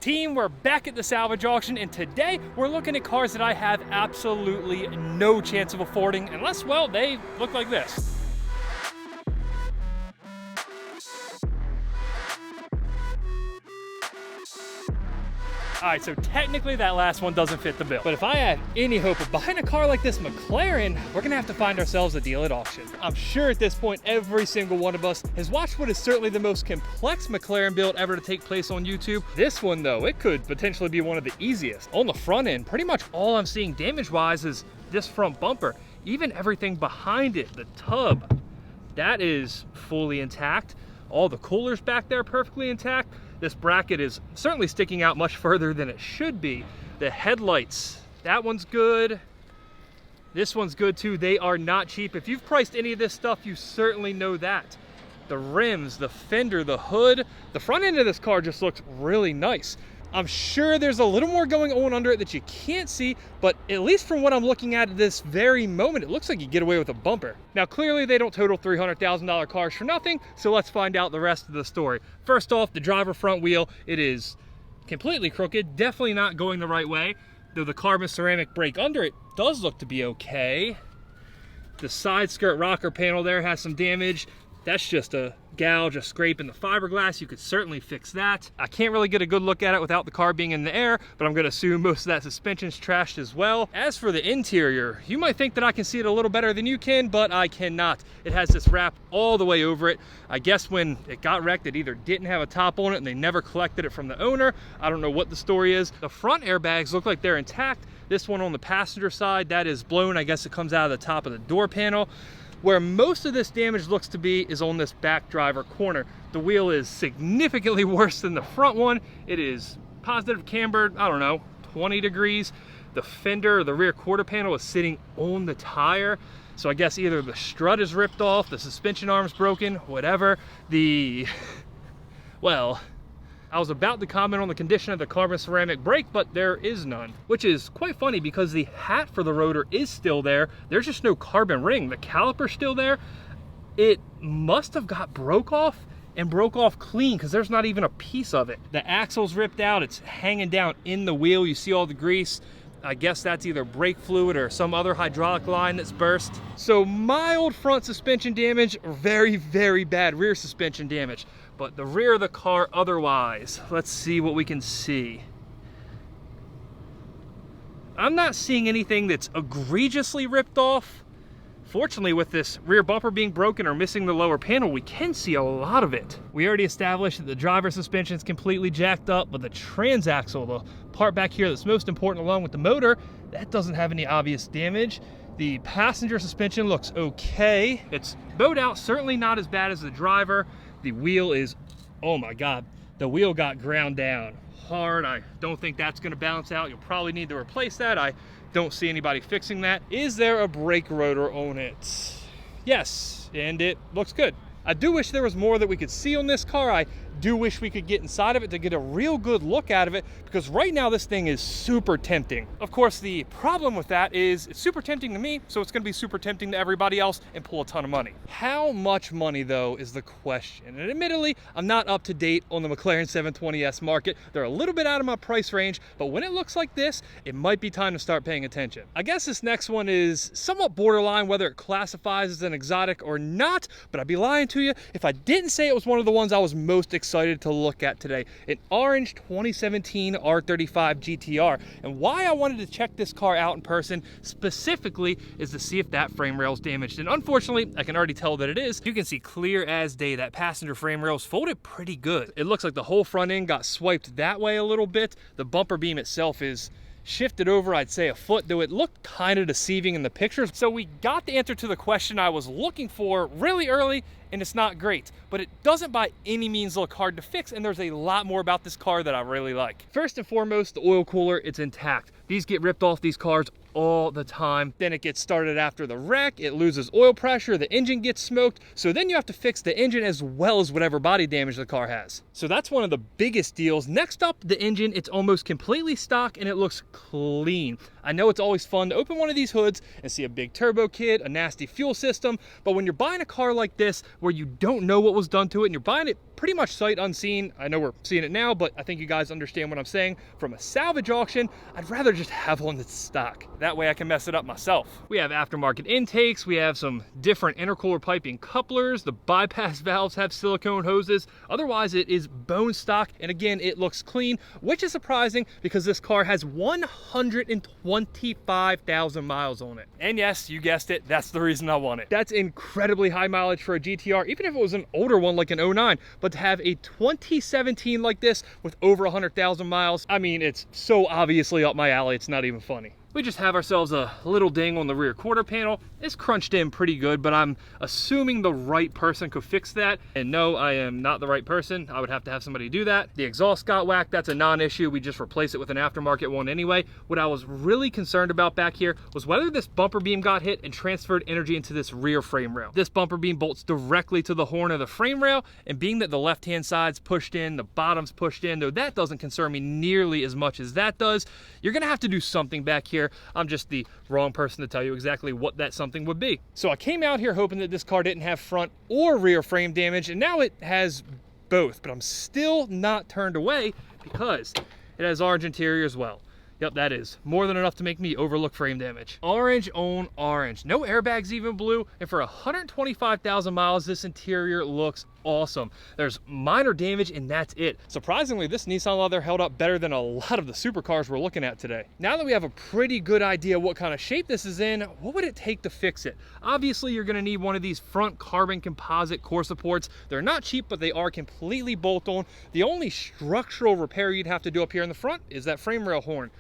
Team, we're back at the salvage auction, and today we're looking at cars that I have absolutely no chance of affording unless, well, they look like this. All right, so technically that last one doesn't fit the bill. But if I have any hope of buying a car like this McLaren, we're gonna have to find ourselves a deal at auction. I'm sure at this point, every single one of us has watched what is certainly the most complex McLaren build ever to take place on YouTube. This one though, it could potentially be one of the easiest. On the front end, pretty much all I'm seeing damage-wise is this front bumper. Even everything behind it, the tub, that is fully intact. All the coolers back there perfectly intact. This bracket is certainly sticking out much further than it should be. The headlights, that one's good. This one's good too. They are not cheap. If you've priced any of this stuff, you certainly know that. The rims, the fender, the hood, the front end of this car just looks really nice. I'm sure there's a little more going on under it that you can't see, but at least from what I'm looking at this very moment, it looks like you get away with a bumper. Now, clearly they don't total $300,000 cars for nothing, so let's find out the rest of the story. First off, the driver front wheel, it is completely crooked, definitely not going the right way, though the carbon ceramic brake under it does look to be okay. The side skirt rocker panel there has some damage. That's just a gouge, a scrape in the fiberglass. You could certainly fix that. I can't really get a good look at it without the car being in the air, but I'm gonna assume most of that suspension's trashed as well. As for the interior, you might think that I can see it a little better than you can, but I cannot. It has this wrap all the way over it. I guess when it got wrecked, it either didn't have a top on it and they never collected it from the owner. I don't know what the story is. The front airbags look like they're intact. This one on the passenger side, that is blown. I guess it comes out of the top of the door panel. Where most of this damage looks to be is on this back driver corner. The wheel is significantly worse than the front one. It is positive cambered, I don't know, 20 degrees. The fender, the rear quarter panel is sitting on the tire. So I guess either the strut is ripped off, the suspension arm's broken, whatever. Well, I was about to comment on the condition of the carbon ceramic brake, but there is none, which is quite funny because the hat for the rotor is still there. There's just no carbon ring. The caliper's still there. It must have got broke off and broke off clean because there's not even a piece of it. The axle's ripped out. It's hanging down in the wheel. You see all the grease. I guess that's either brake fluid or some other hydraulic line that's burst. So mild front suspension damage, or very, very bad rear suspension damage. But the rear of the car otherwise, let's see what we can see. I'm not seeing anything that's egregiously ripped off. Fortunately, with this rear bumper being broken or missing the lower panel, we can see a lot of it. We already established that the driver suspension is completely jacked up, but the transaxle, the part back here that's most important along with the motor, that doesn't have any obvious damage. The passenger suspension looks okay. It's bowed out, certainly not as bad as the driver. The wheel is, oh my God, the wheel got ground down hard. I don't think that's gonna balance out. You'll probably need to replace that. I don't see anybody fixing that. Is there a brake rotor on it? Yes, and it looks good. I do wish there was more that we could see on this car. I do wish we could get inside of it to get a real good look out of it, because right now this thing is super tempting. Of course, the problem with that is it's super tempting to me, so it's gonna be super tempting to everybody else and pull a ton of money. How much money though is the question. And admittedly, I'm not up to date on the McLaren 720S market. They're a little bit out of my price range, but when it looks like this, it might be time to start paying attention. I guess this next one is somewhat borderline whether it classifies as an exotic or not, but I'd be lying to you if I didn't say it was one of the ones I was most excited to look at today. An orange 2017 R35 GTR. And why I wanted to check this car out in person specifically is to see if that frame rail is damaged. And unfortunately, I can already tell that it is. You can see clear as day that passenger frame rail is folded pretty good. It looks like the whole front end got swiped that way a little bit. The bumper beam itself is shifted over, I'd say, a foot, though it looked kind of deceiving in the pictures. So we got the answer to the question I was looking for really early, and it's not great, but it doesn't by any means look hard to fix, and there's a lot more about this car that I really like. First and foremost, the oil cooler, it's intact. These get ripped off these cars all the time. Then it gets started after the wreck, it loses oil pressure, the engine gets smoked, so then you have to fix the engine as well as whatever body damage the car has. So that's one of the biggest deals. Next up, the engine. It's almost completely stock and it looks clean. I know it's always fun to open one of these hoods and see a big turbo kit, a nasty fuel system, but when you're buying a car like this where you don't know what was done to it and you're buying it pretty much sight unseen, I know we're seeing it now, but I think you guys understand what I'm saying, from a salvage auction, I'd rather just have one that's stock. That way I can mess it up myself. We have aftermarket intakes, we have some different intercooler piping couplers, the bypass valves have silicone hoses, otherwise it is bone stock, and again, it looks clean, which is surprising because this car has 125,000 miles on it. And yes, you guessed it, that's the reason I want it. That's incredibly high mileage for a GTR, even if it was an older one like an 09, but to have a 2017 like this with over 100,000 miles, I mean, it's so obviously up my alley, it's not even funny. We just have ourselves a little ding on the rear quarter panel. It's crunched in pretty good, but I'm assuming the right person could fix that. And no, I am not the right person. I would have to have somebody do that. The exhaust got whacked. That's a non-issue. We just replace it with an aftermarket one anyway. What I was really concerned about back here was whether this bumper beam got hit and transferred energy into this rear frame rail. This bumper beam bolts directly to the horn of the frame rail, and being that the left-hand side's pushed in, the bottom's pushed in, though that doesn't concern me nearly as much as that does, you're gonna have to do something back here. I'm just the wrong person to tell you exactly what that something would be. So I came out here hoping that this car didn't have front or rear frame damage, and now it has both, but I'm still not turned away because it has orange interior as well. Yep, that is more than enough to make me overlook frame damage. Orange on orange. No airbags even blue, and for 125,000 miles, this interior looks awesome. There's minor damage and that's it. Surprisingly, this Nissan leather held up better than a lot of the supercars we're looking at today. Now that we have a pretty good idea what kind of shape this is in, what would it take to fix it? Obviously, you're gonna need one of these front carbon composite core supports. They're not cheap, but they are completely bolt-on. The only structural repair you'd have to do up here in the front is that frame rail horn.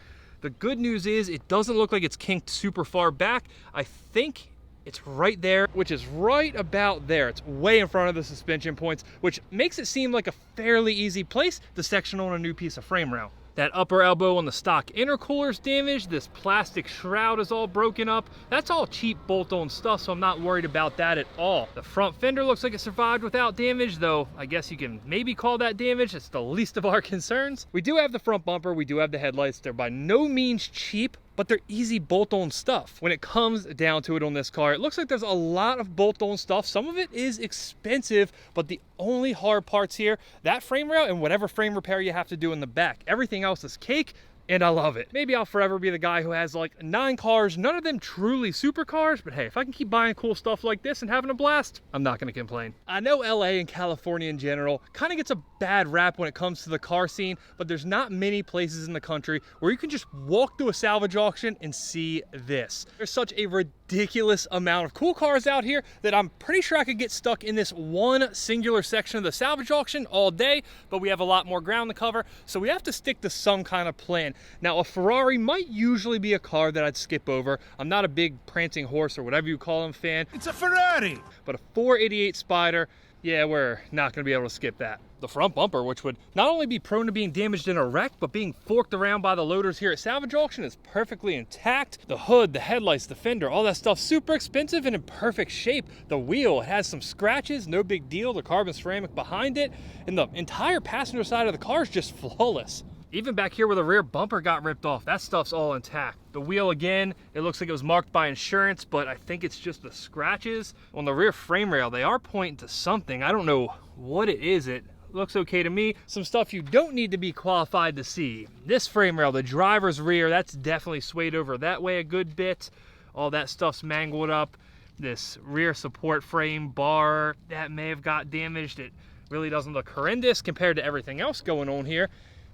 The good news is it doesn't look like it's kinked super far back. I think it's right there, which is right about there. It's way in front of the suspension points, which makes it seem like a fairly easy place to section on a new piece of frame rail. That upper elbow on the stock intercooler's damaged. This plastic shroud is all broken up. That's all cheap bolt-on stuff, so I'm not worried about that at all. The front fender looks like it survived without damage, though I guess you can maybe call that damage. It's the least of our concerns. We do have the front bumper, we do have the headlights. They're by no means cheap, but they're easy bolt-on stuff. When it comes down to it on this car, it looks like there's a lot of bolt-on stuff. Some of it is expensive, but the only hard parts here, that frame rail and whatever frame repair you have to do in the back. Everything else is cake, and I love it. Maybe I'll forever be the guy who has like 9 cars, none of them truly supercars, but hey, if I can keep buying cool stuff like this and having a blast, I'm not gonna complain. I know LA and California in general kind of gets a bad rap when it comes to the car scene, but there's not many places in the country where you can just walk through a salvage auction and see this. There's such a ridiculous amount of cool cars out here that I'm pretty sure I could get stuck in this one singular section of the salvage auction all day, but we have a lot more ground to cover, so we have to stick to some kind of plan. Now, a Ferrari might usually be a car that I'd skip over. I'm not a big prancing horse or whatever you call them fan. It's a Ferrari! But a 488 Spider, yeah, we're not gonna be able to skip that. The front bumper, which would not only be prone to being damaged in a wreck, but being forked around by the loaders here at Salvage Auction, is perfectly intact. The hood, the headlights, the fender, all that stuff super expensive and in perfect shape. The wheel, it has some scratches, no big deal. The carbon ceramic behind it, and the entire passenger side of the car is just flawless. Even back here where the rear bumper got ripped off, that stuff's all intact. The wheel, again, it looks like it was marked by insurance, but I think it's just the scratches. On the rear frame rail, they are pointing to something. I don't know what it is. It looks okay to me. Some stuff you don't need to be qualified to see. This frame rail, the driver's rear, that's definitely swayed over that way a good bit. All that stuff's mangled up. This rear support frame bar, that may have got damaged. It really doesn't look horrendous compared to everything else going on here.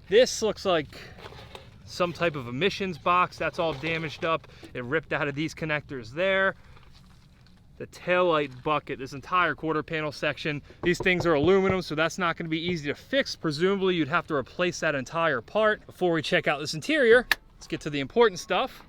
This looks like some type of emissions box. That's all damaged up. It ripped out of these connectors there. The taillight bucket, this entire quarter panel section, these things are aluminum, so that's not gonna be easy to fix. Presumably you'd have to replace that entire part. Before we check out this interior, let's get to the important stuff.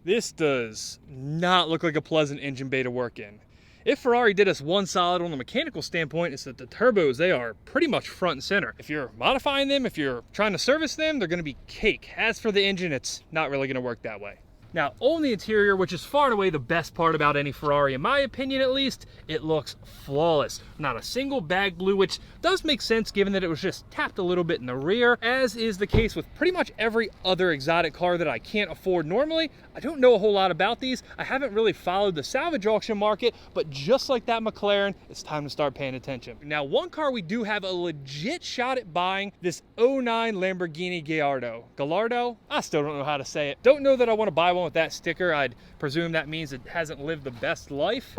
This does not look like a pleasant engine bay to work in. If Ferrari did us one solid on the mechanical standpoint, it's that the turbos, they are pretty much front and center. If you're modifying them, if you're trying to service them, they're gonna be cake. As for the engine, it's not really gonna work that way. Now, on the interior, which is far and away the best part about any Ferrari, in my opinion at least, it looks flawless. Not a single bag blue, which does make sense given that it was just tapped a little bit in the rear, as is the case with pretty much every other exotic car that I can't afford normally. I don't know a whole lot about these. I haven't really followed the salvage auction market, but just like that McLaren, it's time to start paying attention. Now, one car we do have a legit shot at buying, this '09 Lamborghini Gallardo? I still don't know how to say it. Don't know that I want to buy one with that sticker. I'd presume that means it hasn't lived the best life.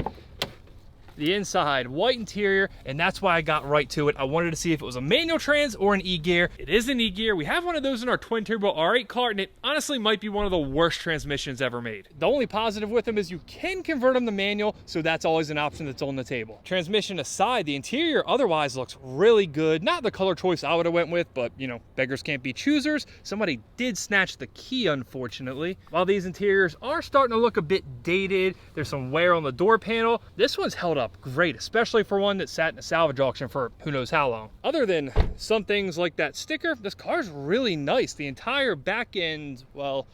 The inside, white interior, and that's why I got right to it. I wanted to see if it was a manual trans or an e-gear. It is an e-gear. We have one of those in our twin turbo R8 car, and it honestly might be one of the worst transmissions ever made. The only positive with them is you can convert them to manual, so that's always an option that's on the table. Transmission aside, the interior otherwise looks really good. Not the color choice I would have went with, but you know, beggars can't be choosers. Somebody did snatch the key, unfortunately. While these interiors are starting to look a bit dated, there's some wear on the door panel. This one's held up great, especially for one that sat in a salvage auction for who knows how long. Other than some things like that sticker, this car's really nice. The entire back end, well,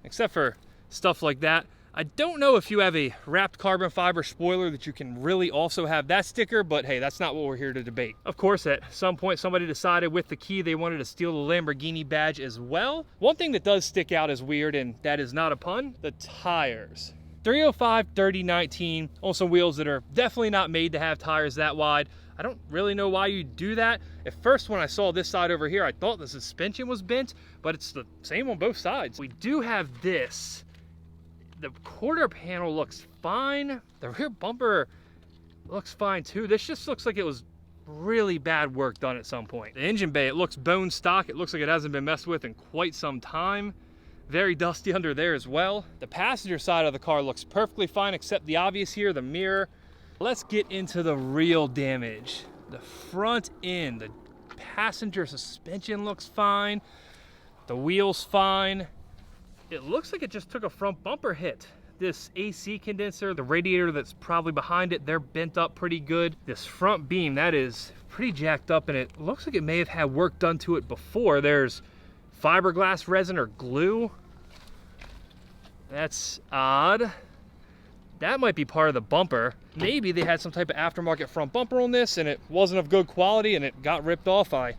except for stuff like that, I don't know if you have a wrapped carbon fiber spoiler that you can really also have that sticker, but hey, that's not what we're here to debate. Of course, at some point somebody decided with the key they wanted to steal the Lamborghini badge as well. One thing that does stick out as weird, and that is not a pun, the tires. 305/30/19 on some wheels that are definitely not made to have tires that wide. I don't really know why you do that. At first, when I saw this side over here, I thought the suspension was bent, but it's the same on both sides. We do have this. The quarter panel looks fine. The rear bumper looks fine too. This just looks like it was really bad work done at some point. The engine bay, it looks bone stock. It looks like it hasn't been messed with in quite some time. Very dusty under there as well. The passenger side of the car looks perfectly fine, except the obvious here, the mirror. Let's get into the real damage. The front end, the passenger suspension looks fine. The wheel's fine. It looks like it just took a front bumper hit. This AC condenser, the radiator that's probably behind it, they're bent up pretty good. This front beam, that is pretty jacked up, and it looks like it may have had work done to it before. There's fiberglass resin or glue. That's odd. That might be part of the bumper. Maybe they had some type of aftermarket front bumper on this and it wasn't of good quality and it got ripped off. I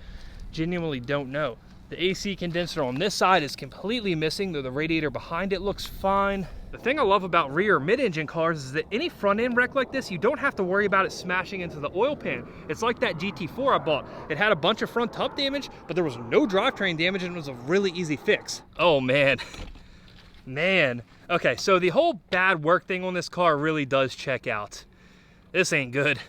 genuinely don't know. The AC condenser on this side is completely missing, though the radiator behind it looks fine. The thing I love about rear mid-engine cars is that any front-end wreck like this, you don't have to worry about it smashing into the oil pan. It's like that GT4 I bought. It had a bunch of front tub damage, but there was no drivetrain damage and it was a really easy fix. Oh man. Man. Okay, so the whole bad work thing on this car really does check out. This ain't good.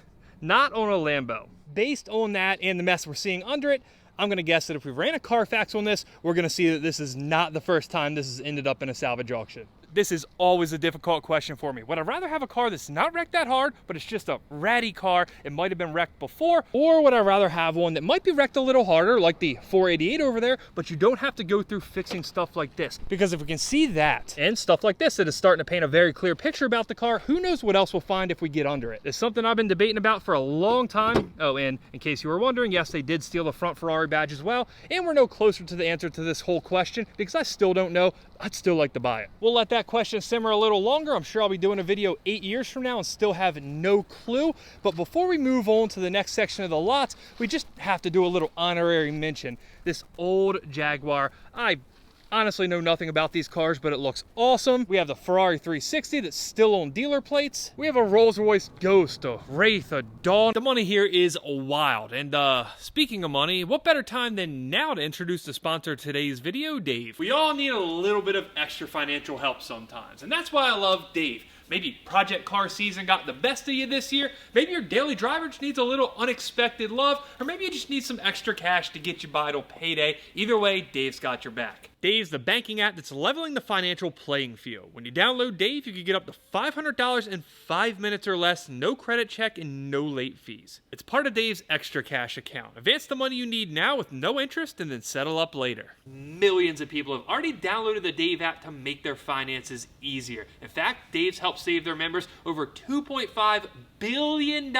Not on a Lambo. Based on that and the mess we're seeing under it, I'm gonna guess that if we ran a Carfax on this, we're gonna see that this is not the first time this has ended up in a salvage auction. This is always a difficult question for me. Would I rather have a car that's not wrecked that hard, but it's just a ratty car, it might have been wrecked before, or would I rather have one that might be wrecked a little harder, like the 488 over there, but you don't have to go through fixing stuff like this? Because if we can see that, and stuff like this that is starting to paint a very clear picture about the car, who knows what else we'll find if we get under it. It's something I've been debating about for a long time. Oh, and in case you were wondering, yes, they did steal the front Ferrari badge as well, and we're no closer to the answer to this whole question, because I still don't know. I'd still like to buy it. We'll let that question simmer a little longer. I'm sure I'll be doing a video 8 years from now and still have no clue. But before we move on to the next section of the lots, we just have to do a little honorary mention. This old Jaguar. I honestly know nothing about these cars, but it looks awesome. We have the Ferrari 360 that's still on dealer plates. We have a Rolls-Royce Ghost, a Wraith, a Dawn. The money here is wild. And speaking of money, what better time than now to introduce the sponsor of today's video, Dave. We all need a little bit of extra financial help sometimes, and that's why I love Dave. Maybe project car season got the best of you this year. Maybe your daily driver just needs a little unexpected love, or maybe you just need some extra cash to get you by till payday. Either way, Dave's got your back. Dave's the banking app that's leveling the financial playing field. When you download Dave, you can get up to $500 in 5 minutes or less, no credit check, and no late fees. It's part of Dave's Extra Cash account. Advance the money you need now with no interest and then settle up later. Millions of people have already downloaded the Dave app to make their finances easier. In fact, Dave's helped save their members over $2.5 billion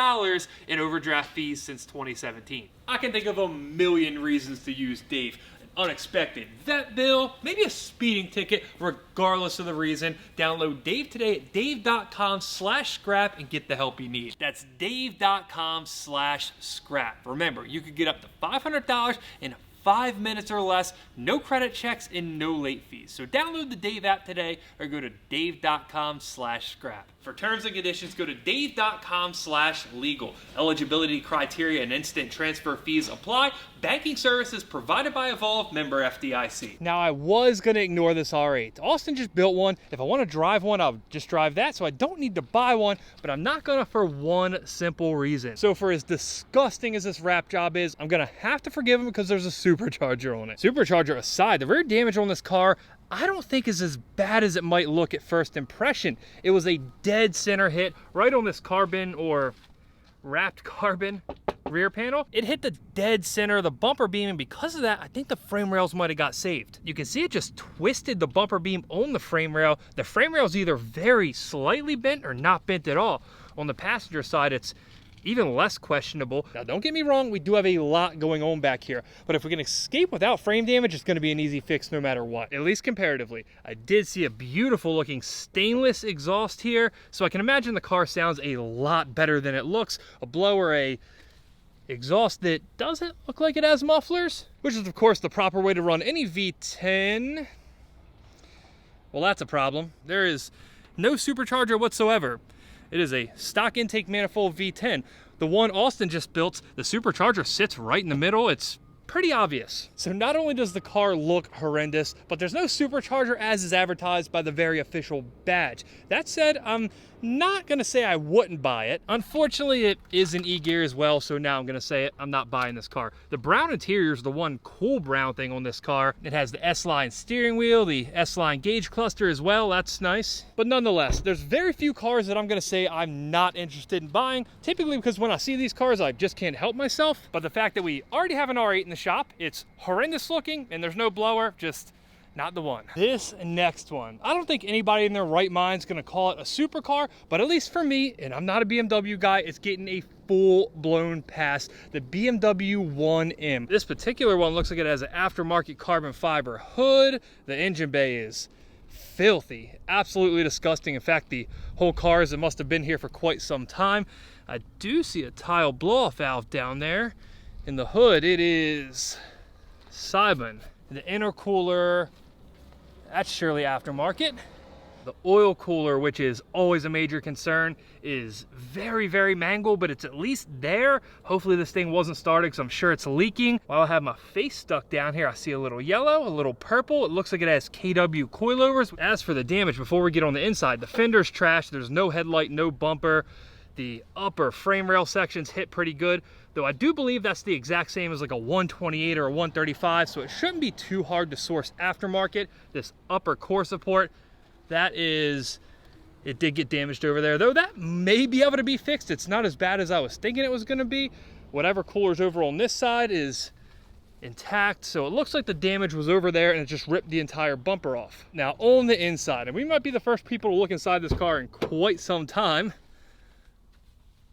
in overdraft fees since 2017. I can think of a million reasons to use Dave. Unexpected vet bill, maybe a speeding ticket, regardless of the reason. Download Dave today at dave.com/scrap and get the help you need. That's dave.com/scrap. Remember, you could get up to $500 in 5 minutes or less, no credit checks, and no late fees. So download the Dave app today or go to dave.com/scrap. For terms and conditions, go to dave.com/legal. Eligibility criteria and instant transfer fees apply. Banking services provided by Evolve, member FDIC. Now, I was going to ignore this R8. Austin just built one. If I want to drive one, I'll just drive that, so I don't need to buy one, but I'm not going to for one simple reason. So for as disgusting as this wrap job is, I'm going to have to forgive him because there's a supercharger on it. Supercharger aside, the rear damage on this car I don't think is as bad as it might look at first impression. It was a dead center hit right on this carbon or wrapped carbon rear panel. It hit the dead center of the bumper beam, and because of that, I think the frame rails might have got saved. You can see it just twisted the bumper beam on the frame rail. The frame rail is either very slightly bent or not bent at all. On the passenger side, it's even less questionable. Now, don't get me wrong, we do have a lot going on back here, but if we can escape without frame damage, it's gonna be an easy fix no matter what, at least comparatively. I did see a beautiful looking stainless exhaust here, so I can imagine the car sounds a lot better than it looks. A blower, a exhaust that doesn't look like it has mufflers, which is of course the proper way to run any V10. Well, that's a problem. There is no supercharger whatsoever. It is a stock intake manifold V10. The one Austin just built, the supercharger sits right in the middle. It's pretty obvious. So not only does the car look horrendous, but there's no supercharger as is advertised by the very official badge. That said, I'm not gonna say I wouldn't buy it. Unfortunately, it is an e-gear as well, so now I'm gonna say it, I'm not buying this car. The brown interior is the one cool brown thing on this car. It has the S-Line steering wheel, the S-Line gauge cluster as well, that's nice. But nonetheless, there's very few cars that I'm gonna say I'm not interested in buying, typically because when I see these cars, I just can't help myself. But the fact that we already have an R8 in the shop, it's horrendous looking, and there's no blower, just not the one. This next one, I don't think anybody in their right mind is gonna call it a supercar, but at least for me, and I'm not a BMW guy, it's getting a full-blown pass, the BMW 1M. This particular one looks like it has an aftermarket carbon fiber hood. The engine bay is filthy, absolutely disgusting. In fact, the whole car is, it must have been here for quite some time. I do see a tile blow-off valve down there. In the hood, it is Simon. The intercooler, that's surely aftermarket. The oil cooler, which is always a major concern, is very, very mangled, but it's at least there. Hopefully this thing wasn't started because I'm sure it's leaking. While I have my face stuck down here, I see a little yellow, a little purple. It looks like it has KW coilovers. As for the damage, before we get on the inside, the fender's trashed. There's no headlight, no bumper. The upper frame rail sections hit pretty good, though I do believe that's the exact same as like a 128 or a 135, so it shouldn't be too hard to source aftermarket. This upper core support, that is, it did get damaged over there, though that may be able to be fixed. It's not as bad as I was thinking it was gonna be. Whatever cooler's over on this side is intact, so it looks like the damage was over there and it just ripped the entire bumper off. Now on the inside, and we might be the first people to look inside this car in quite some time,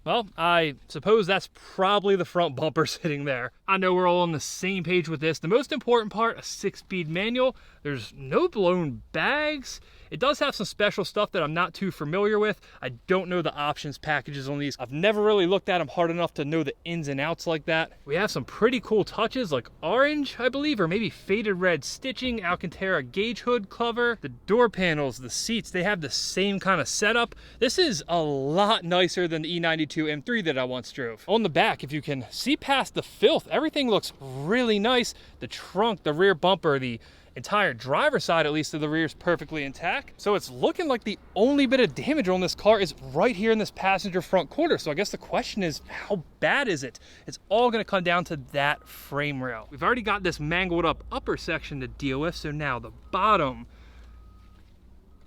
well, I suppose that's probably the front bumper sitting there. I know we're all on the same page with this. The most important part, a 6-speed manual. There's no blown bags. It does have some special stuff that I'm not too familiar with. I don't know the options packages on these. I've never really looked at them hard enough to know the ins and outs like that. We have some pretty cool touches like orange, I believe, or maybe faded red stitching, Alcantara gauge hood cover. The door panels, the seats, they have the same kind of setup. This is a lot nicer than the E92 M3 that I once drove. On the back, if you can see past the filth, everything looks really nice. The trunk, the rear bumper, the Entire driver's side, at least to the rear, is perfectly intact. So it's looking like the only bit of damage on this car is right here in this passenger front quarter. So I guess the question is, how bad is it? It's all gonna come down to that frame rail. We've already got this mangled up upper section to deal with, so now the bottom.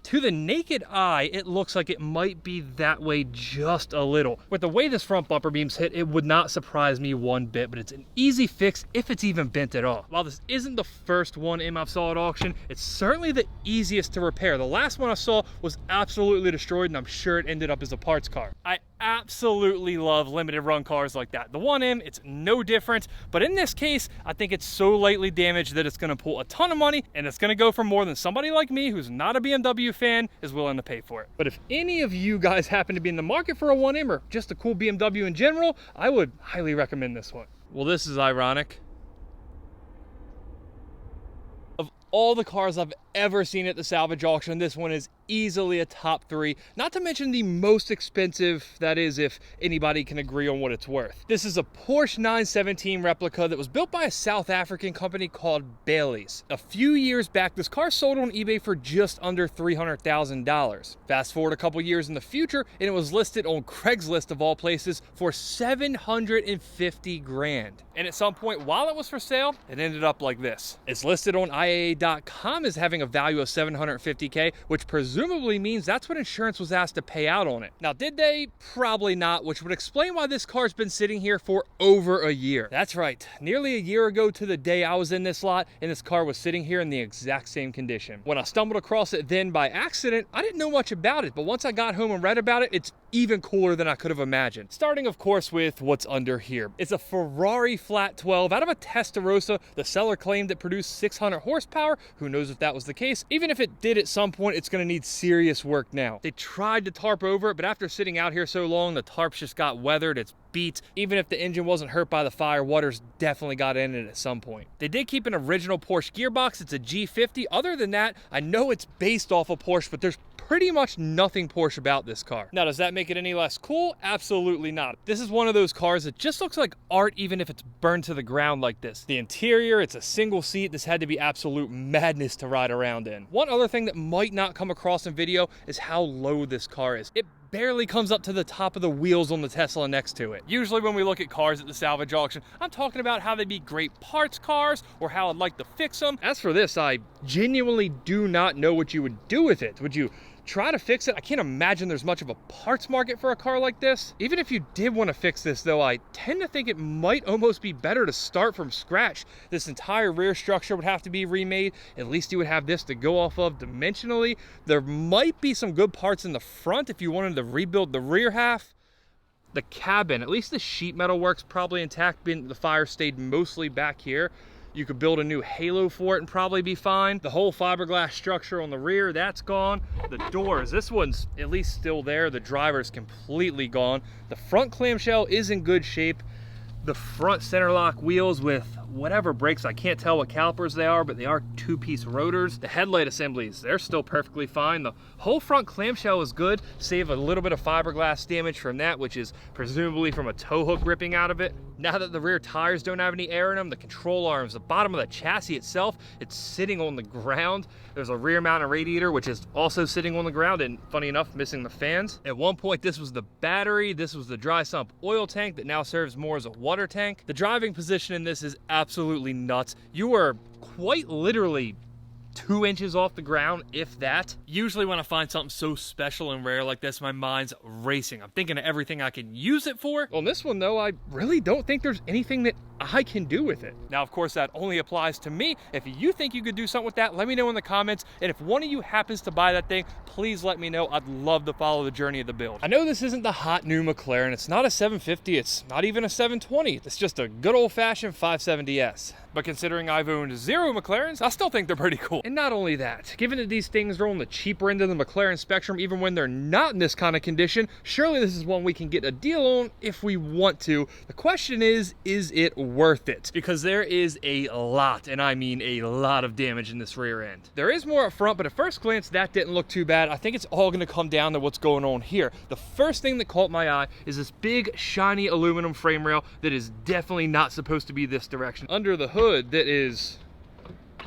To the naked eye, it looks like it might be that way just a little. With the way this front bumper beam's hit, it would not surprise me one bit, but it's an easy fix if it's even bent at all. While this isn't the first 1M I've saw at auction, it's certainly the easiest to repair. The last one I saw was absolutely destroyed, and I'm sure it ended up as a parts car. I absolutely love limited run cars like that. The 1M, it's no different, but in this case, I think it's so lightly damaged that it's gonna pull a ton of money, and it's gonna go for more than somebody like me who's not a BMW fan is willing to pay for it. But if any of you guys happen to be in the market for a 1M or just a cool BMW in general, I would highly recommend this one. Well, this is ironic. Of all the cars I've ever seen at the salvage auction, this one is easily a top 3, not to mention the most expensive, that is if anybody can agree on what it's worth. This is a Porsche 917 replica that was built by a South African company called Bailey's. A few years back, this car sold on eBay for just under $300,000. Fast forward a couple years in the future, and it was listed on Craigslist of all places for 750 grand. And at some point while it was for sale, it ended up like this. It's listed on IAA.com as having a value of $750K, which presumably means that's what insurance was asked to pay out on it. Now, did they? Probably not, which would explain why this car's been sitting here for over a year. That's right, nearly a year ago to the day I was in this lot, and this car was sitting here in the exact same condition. When I stumbled across it then by accident, I didn't know much about it, but once I got home and read about it, it's even cooler than I could have imagined. Starting, of course, with what's under here. It's a Ferrari flat 12 out of a Testarossa. The seller claimed it produced 600 horsepower. Who knows if that was the case? Even if it did at some point, it's gonna need serious work now. They tried to tarp over it, but after sitting out here so long, the tarps just got weathered. It's beat. Even if the engine wasn't hurt by the fire, water's definitely got in it at some point. They did keep an original Porsche gearbox. It's a G50. Other than that, I know it's based off of Porsche, but there's pretty much nothing Porsche about this car. Now, does that make it any less cool? Absolutely not. This is one of those cars that just looks like art even if it's burned to the ground like this. The interior, it's a single seat. This had to be absolute madness to ride around in. One other thing that might not come across in video is how low this car is. It barely comes up to the top of the wheels on the Tesla next to it. Usually when we look at cars at the salvage auction, I'm talking about how they'd be great parts cars or how I'd like to fix them. As for this, I genuinely do not know what you would do with it. Would you try to fix it? I can't imagine there's much of a parts market for a car like this. Even if you did want to fix this though, I tend to think it might almost be better to start from scratch. This entire rear structure would have to be remade. At least you would have this to go off of dimensionally. There might be some good parts in the front if you wanted to rebuild the rear half. The cabin, at least the sheet metal works probably intact, being the fire stayed mostly back here. You could build a new halo for it and probably be fine. The whole fiberglass structure on the rear, that's gone. The doors, this one's at least still there. The driver's completely gone. The front clamshell is in good shape. The front center lock wheels with whatever brakes, I can't tell what calipers they are, but they are two-piece rotors. The headlight assemblies, they're still perfectly fine. The whole front clamshell is good, save a little bit of fiberglass damage from that, which is presumably from a tow hook ripping out of it. Now that the rear tires don't have any air in them, the control arms, the bottom of the chassis itself, it's sitting on the ground. There's a rear mounted radiator, which is also sitting on the ground and, funny enough, missing the fans. At one point, this was the battery. This was the dry sump oil tank that now serves more as a water tank. The driving position in this is absolutely nuts. You are quite literally 2 inches off the ground, if that. Usually when I find something so special and rare like this, my mind's racing. I'm thinking of everything I can use it for. On this one though, I really don't think there's anything that I can do with it. Now, of course, that only applies to me. If you think you could do something with that, let me know in the comments. And if one of you happens to buy that thing, please let me know. I'd love to follow the journey of the build. I know this isn't the hot new McLaren. It's not a 750. It's not even a 720. It's just a good old-fashioned 570S. But considering I've owned 0 McLarens, I still think they're pretty cool. And not only that, given that these things are on the cheaper end of the McLaren spectrum, even when they're not in this kind of condition, surely this is one we can get a deal on if we want to. The question is it worth it? Because there is a lot, and I mean a lot of damage in this rear end. There is more up front, but at first glance, that didn't look too bad. I think it's all gonna come down to what's going on here. The first thing that caught my eye is this big, shiny aluminum frame rail that is definitely not supposed to be this direction. Under the hood, that is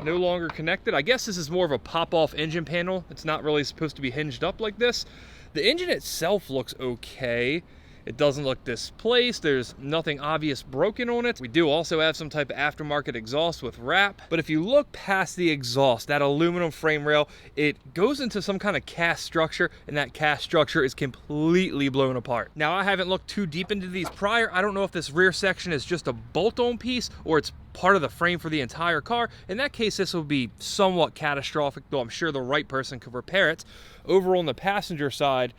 no longer connected. I guess this is more of a pop-off engine panel. It's not really supposed to be hinged up like this. The engine itself looks okay. It doesn't look displaced. There's nothing obvious broken on it. We do also have some type of aftermarket exhaust with wrap. But if you look past the exhaust, that aluminum frame rail, it goes into some kind of cast structure, and that cast structure is completely blown apart. Now, I haven't looked too deep into these prior. I don't know if this rear section is just a bolt-on piece or it's part of the frame for the entire car. In that case, this will be somewhat catastrophic, though I'm sure the right person could repair it. Over on the passenger side,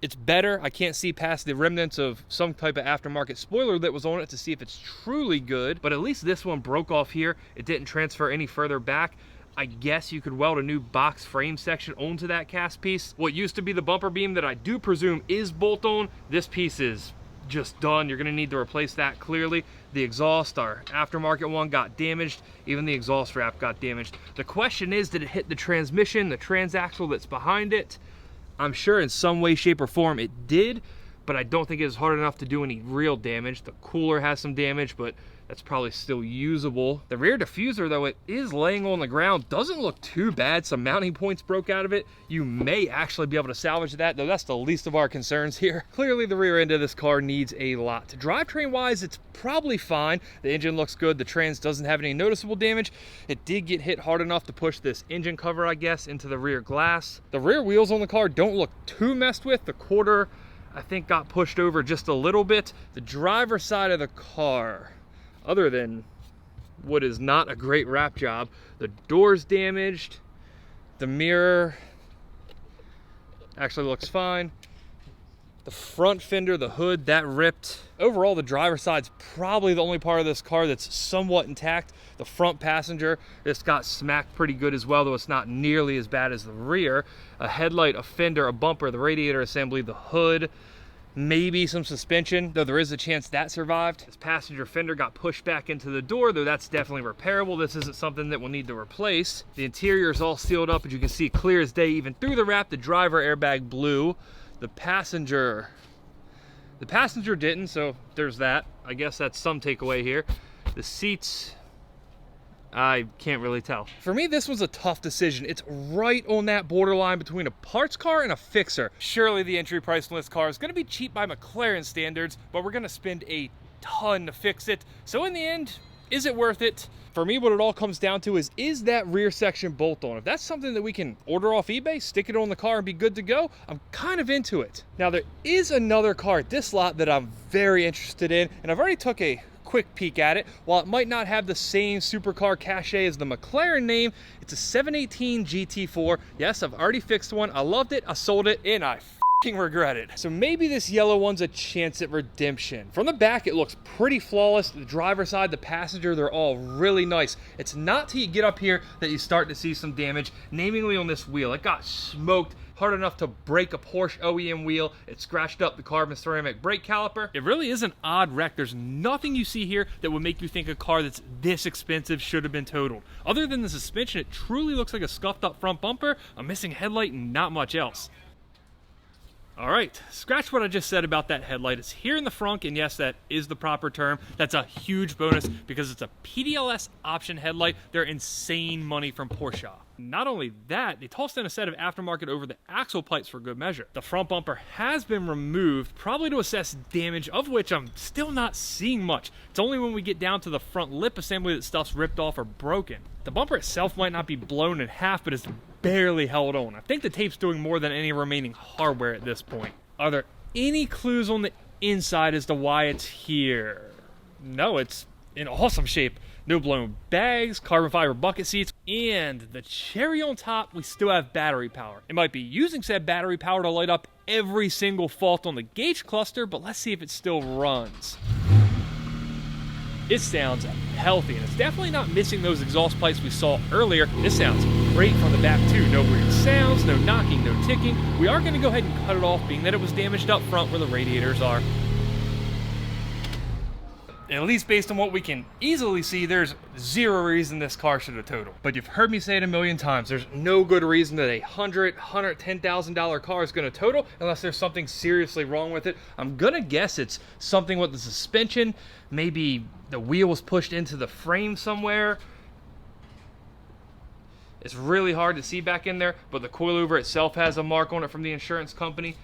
it's better. I can't see past the remnants of some type of aftermarket spoiler that was on it to see if it's truly good, but at least this one broke off here. It didn't transfer any further back. I guess you could weld a new box frame section onto that cast piece. What used to be the bumper beam that I do presume is bolt-on, this piece is just done. You're gonna need to replace that clearly. The exhaust, our aftermarket one, got damaged. Even the exhaust wrap got damaged. The question is, did it hit the transmission, the transaxle that's behind it? I'm sure in some way, shape, or form it did, but I don't think it was hard enough to do any real damage. The cooler has some damage, but that's probably still usable. The rear diffuser, though, it is laying on the ground. Doesn't look too bad. Some mounting points broke out of it. You may actually be able to salvage that, though that's the least of our concerns here. Clearly, the rear end of this car needs a lot. Drivetrain-wise, it's probably fine. The engine looks good. The trans doesn't have any noticeable damage. It did get hit hard enough to push this engine cover, I guess, into the rear glass. The rear wheels on the car don't look too messed with. The quarter, I think, got pushed over just a little bit. The driver's side of the car, other than what is not a great wrap job, the door's damaged. The mirror actually looks fine. The front fender, the hood, that ripped. Overall, the driver's side's probably the only part of this car that's somewhat intact. The front passenger, this got smacked pretty good as well, though it's not nearly as bad as the rear. A headlight, a fender, a bumper, the radiator assembly, the hood, maybe some suspension, though there is a chance that survived. This passenger fender got pushed back into the door, though that's definitely repairable. This isn't something that we'll need to replace. The interior is all sealed up, as you can see clear as day, even through the wrap. The driver airbag blew. The passenger didn't, so there's that. I guess that's some takeaway here. The seats, I can't really tell. For me, this was a tough decision. It's right on that borderline between a parts car and a fixer. Surely the entry price on this car is gonna be cheap by McLaren standards, but we're gonna spend a ton to fix it. So in the end, is it worth it? For me, what it all comes down to is that rear section bolt-on? If that's something that we can order off eBay, stick it on the car and be good to go, I'm kind of into it. Now, there is another car at this lot that I'm very interested in, and I've already took a quick peek at it. While it might not have the same supercar cachet as the McLaren name, it's a 718 GT4. Yes, I've already fixed one. I loved it, I sold it, and I regret it. So maybe this yellow one's a chance at redemption. From the back, it looks pretty flawless. The driver's side, the passenger, they're all really nice. It's not till you get up here that you start to see some damage, namely on this wheel. It got smoked hard enough to break a Porsche OEM wheel. It scratched up the carbon ceramic brake caliper. It really is an odd wreck. There's nothing you see here that would make you think a car that's this expensive should have been totaled. Other than the suspension, it truly looks like a scuffed up front bumper, a missing headlight, and not much else. All right, scratch what I just said about that headlight. It's here in the front, and yes, that is the proper term. That's a huge bonus because it's a PDLS option headlight. They're insane money from Porsche. Not only that, they tossed in a set of aftermarket over the axle pipes for good measure. The front bumper has been removed, probably to assess damage, of which I'm still not seeing much. It's only when we get down to the front lip assembly that stuff's ripped off or broken. The bumper itself might not be blown in half, but it's barely held on. I think the tape's doing more than any remaining hardware at this point. Are there any clues on the inside as to why it's here? No, it's in awesome shape. No blown bags, carbon fiber bucket seats, and the cherry on top, we still have battery power. It might be using said battery power to light up every single fault on the gauge cluster, but let's see if it still runs. It sounds healthy, and it's definitely not missing those exhaust pipes we saw earlier. This sounds great from the back too. No weird sounds, no knocking, no ticking. We are going to go ahead and cut it off, being that it was damaged up front where the radiators are. At least based on what we can easily see, there's zero reason this car should have totaled. But you've heard me say it a million times, there's no good reason that a $110,000 car is going to total unless there's something seriously wrong with it. I'm going to guess it's something with the suspension. Maybe the wheel was pushed into the frame somewhere. It's really hard to see back in there, but the coilover itself has a mark on it from the insurance company.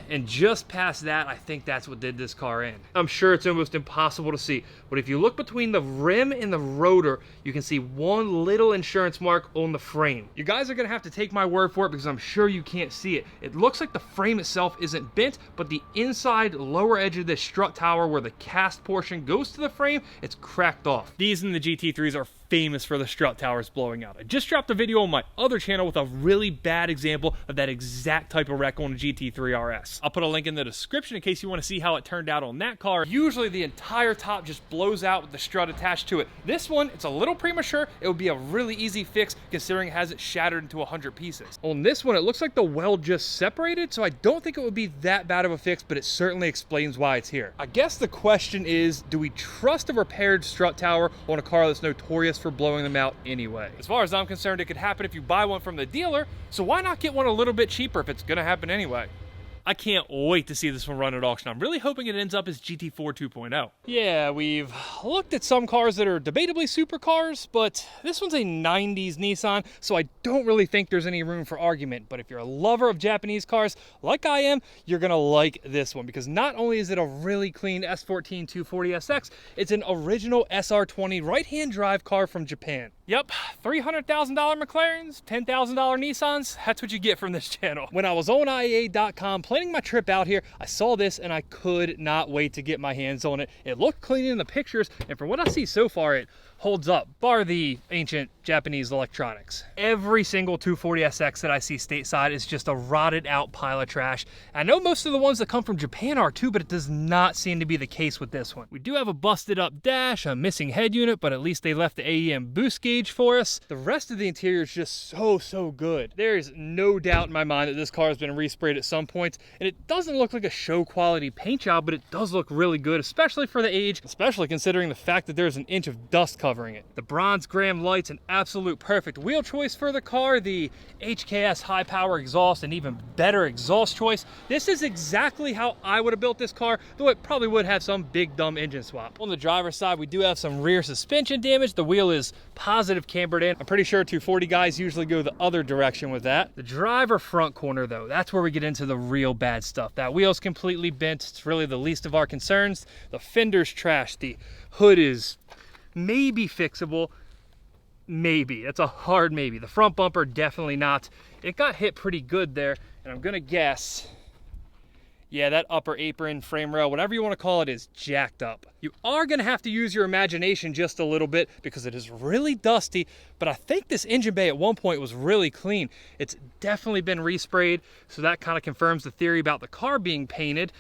And just past that, I think that's what did this car in. I'm sure it's almost impossible to see, but if you look between the rim and the rotor, you can see one little insurance mark on the frame. You guys are gonna have to take my word for it because I'm sure you can't see it. It looks like the frame itself isn't bent, but the inside lower edge of this strut tower where the cast portion goes to the frame, it's cracked off. These in the GT3s are famous for the strut towers blowing out. I just dropped a video on my other channel with a really bad example of that exact type of wreck on a GT3 RS. I'll put a link in the description in case you want to see how it turned out on that car. Usually the entire top just blows out with the strut attached to it. This one, it's a little premature. It would be a really easy fix considering it has it shattered into 100 pieces. On this one, it looks like the weld just separated, so I don't think it would be that bad of a fix, but it certainly explains why it's here. I guess the question is, do we trust a repaired strut tower on a car that's notorious for blowing them out anyway? As far as I'm concerned, it could happen if you buy one from the dealer, so why not get one a little bit cheaper if it's gonna happen anyway? I can't wait to see this one run at auction. I'm really hoping it ends up as GT4 2.0. Yeah, we've looked at some cars that are debatably supercars, but this one's a 90s Nissan, so I don't really think there's any room for argument. But if you're a lover of Japanese cars, like I am, you're gonna like this one, because not only is it a really clean S14 240SX, it's an original SR20 right-hand drive car from Japan. Yep, $300,000 McLarens, $10,000 Nissans, that's what you get from this channel. When I was on IAA.com planning my trip out here, I saw this and I could not wait to get my hands on it. It looked clean in the pictures, and from what I see so far, it holds up, bar the ancient Japanese electronics. Every single 240SX that I see stateside is just a rotted out pile of trash. I know most of the ones that come from Japan are too, but it does not seem to be the case with this one. We do have a busted up dash, a missing head unit, but at least they left the AEM boost gauge for us. The rest of the interior is just so good. There is no doubt in my mind that this car has been resprayed at some point, and it doesn't look like a show quality paint job, but it does look really good, especially for the age, especially considering the fact that there's an inch of dust covering it. The bronze graham lights, an absolute perfect wheel choice for the car. The HKS high power exhaust, an even better exhaust choice. This is exactly how I would have built this car, though it probably would have some big dumb engine swap. On the driver's side, we do have some rear suspension damage. The wheel is positive cambered in. I'm pretty sure 240 guys usually go the other direction with that. The driver front corner though, that's where we get into the real bad stuff. That wheel's completely bent. It's really the least of our concerns. The fender's trashed. The hood is maybe fixable, maybe. That's a hard maybe. The front bumper, definitely not. It got hit pretty good there, and I'm gonna guess, yeah, that upper apron, frame rail, whatever you want to call it, is jacked up. You are gonna have to use your imagination just a little bit because it is really dusty, but I think this engine bay at one point was really clean. It's definitely been resprayed, so that kind of confirms the theory about the car being painted.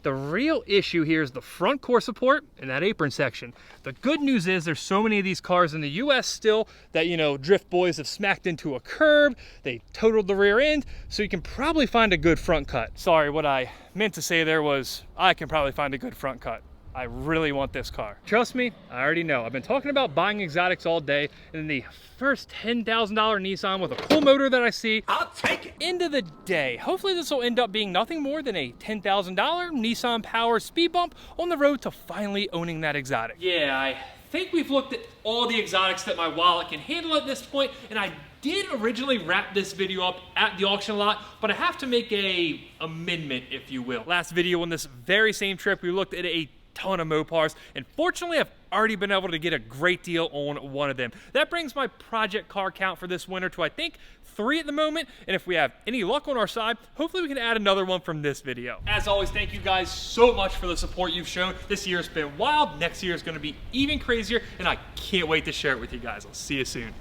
The real issue here is the front core support and that apron section. The good news is there's so many of these cars in the US still that, you know, drift boys have smacked into a curb, they totaled the rear end, so you can probably find a good front cut. Sorry, what I meant to say there was I can probably find a good front cut. I really want this car. Trust me, I already know. I've been talking about buying exotics all day, and then the first $10,000 Nissan with a cool motor that I see, I'll take it. End of the day, hopefully this will end up being nothing more than a $10,000 Nissan Power speed bump on the road to finally owning that exotic. Yeah, I think we've looked at all the exotics that my wallet can handle at this point, and I did originally wrap this video up at the auction lot, but I have to make a amendment, if you will. Last video on this very same trip, we looked at a ton of Mopars, and fortunately I've already been able to get a great deal on one of them. That brings my project car count for this winter to I think 3 at the moment, and if we have any luck on our side, hopefully we can add another one from this video. As always, thank you guys so much for the support you've shown. This year's been wild, next year is going to be even crazier, and I can't wait to share it with you guys. I'll see you soon.